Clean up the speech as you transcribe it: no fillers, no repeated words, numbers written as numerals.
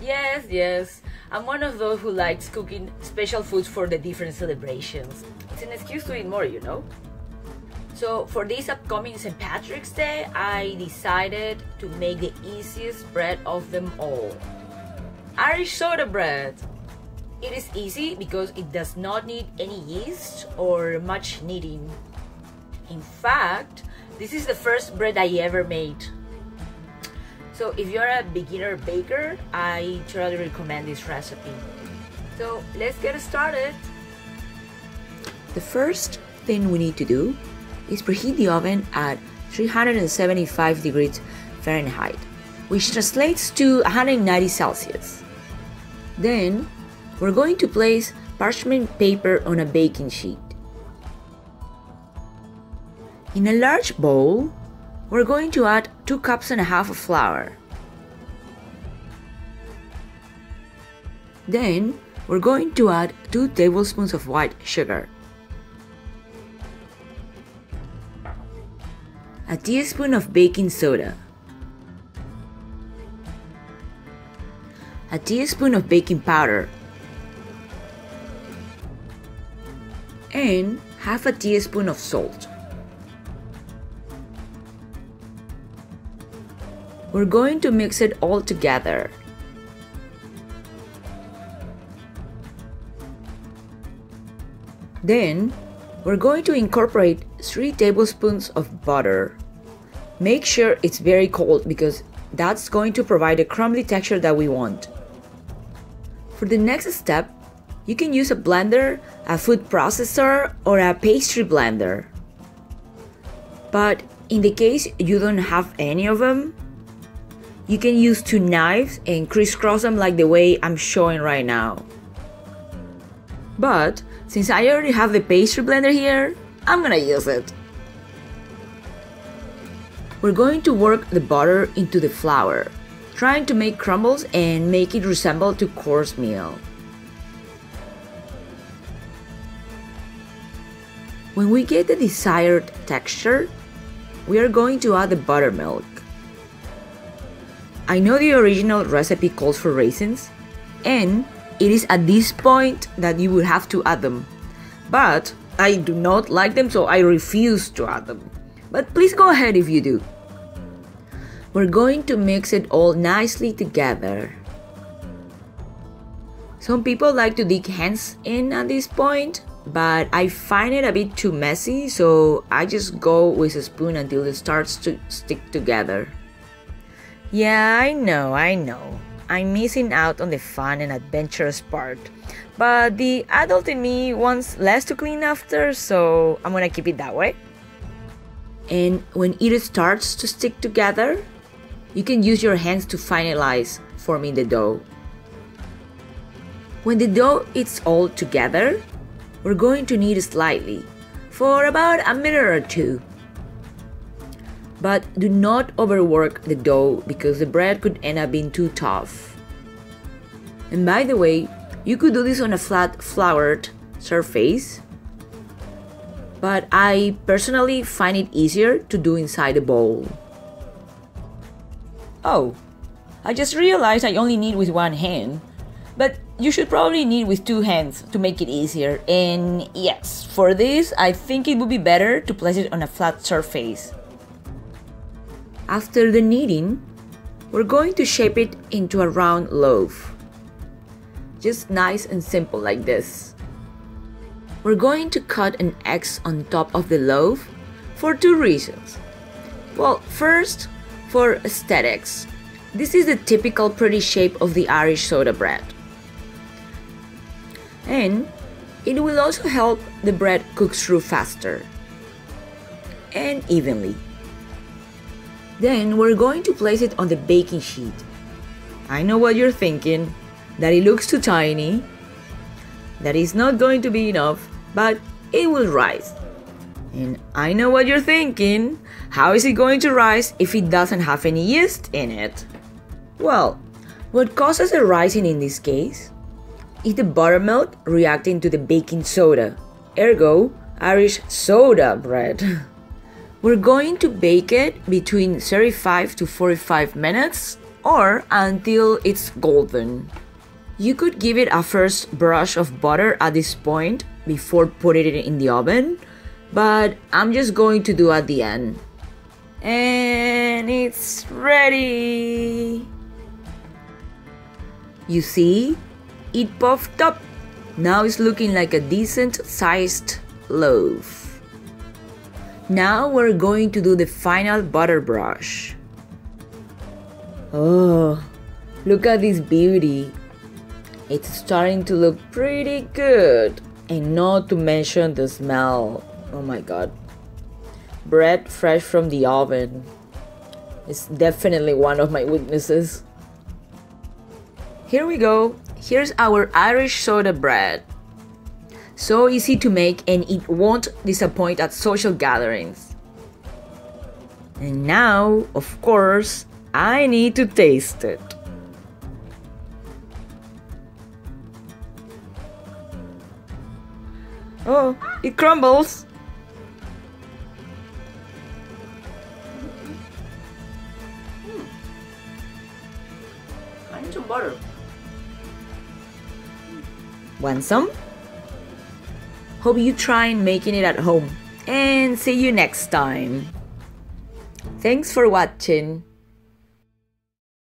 Yes, yes. I'm one of those who likes cooking special foods for the different celebrations. It's an excuse to eat more, you know? So for this upcoming St. Patrick's Day, I decided to make the easiest bread of them all. Irish soda bread. It is easy because it does not need any yeast or much kneading. In fact, this is the first bread I ever made. So if you're a beginner baker, I totally recommend this recipe. So let's get started. The first thing we need to do is preheat the oven at 375 degrees Fahrenheit, which translates to 190 Celsius. Then we're going to place parchment paper on a baking sheet. In a large bowl, we're going to add 2.5 cups of flour. Then we're going to add 2 tablespoons of white sugar, a teaspoon of baking soda, a teaspoon of baking powder, and half a teaspoon of salt. We're going to mix it all together. Then, we're going to incorporate 3 tablespoons of butter. Make sure it's very cold because that's going to provide the crumbly texture that we want. For the next step, you can use a blender, a food processor, or a pastry blender. But in the case you don't have any of them, you can use 2 knives and crisscross them like the way I'm showing right now. But since I already have the pastry blender here, I'm gonna use it. We're going to work the butter into the flour, trying to make crumbles and make it resemble to coarse meal. When we get the desired texture, we are going to add the buttermilk. I know the original recipe calls for raisins, and it is at this point that you will have to add them. But I do not like them, so I refuse to add them. But please go ahead if you do. We're going to mix it all nicely together. Some people like to dig hands in at this point, but I find it a bit too messy, so I just go with a spoon until it starts to stick together. Yeah, I know. I'm missing out on the fun and adventurous part. But the adult in me wants less to clean after, so I'm gonna keep it that way. And when it starts to stick together, you can use your hands to finalize forming the dough. When the dough is all together, we're going to knead slightly for about a minute or 2. But do not overwork the dough because the bread could end up being too tough. And by the way, you could do this on a flat floured surface, but I personally find it easier to do inside a bowl. Oh, I just realized I only knead with 1 hand, but you should probably knead with 2 hands to make it easier. And yes, for this, I think it would be better to place it on a flat surface. After the kneading, we're going to shape it into a round loaf. Just nice and simple like this. We're going to cut an X on top of the loaf for 2 reasons. Well, first, for aesthetics. This is the typical pretty shape of the Irish soda bread. And it will also help the bread cook through faster and evenly. Then we're going to place it on the baking sheet. I know what you're thinking, that it looks too tiny, that it's not going to be enough, but it will rise. And I know what you're thinking, how is it going to rise if it doesn't have any yeast in it? Well, what causes a rising in this case is the buttermilk reacting to the baking soda, ergo Irish soda bread. We're going to bake it between 35 to 45 minutes or until it's golden. You could give it a first brush of butter at this point before putting it in the oven, but I'm just going to do at the end. And it's ready! You see? It puffed up. Now it's looking like a decent sized loaf. Now we're going to do the final butter brush. Oh, look at this beauty. It's starting to look pretty good. And not to mention the smell. Oh my god. Bread fresh from the oven. It's definitely one of my weaknesses. Here we go. Here's our Irish soda bread. So easy to make and it won't disappoint at social gatherings. And now, of course, I need to taste it. Oh, it crumbles. I need some butter. Want some? Hope you try making it at home. And see you next time. Thanks for watching.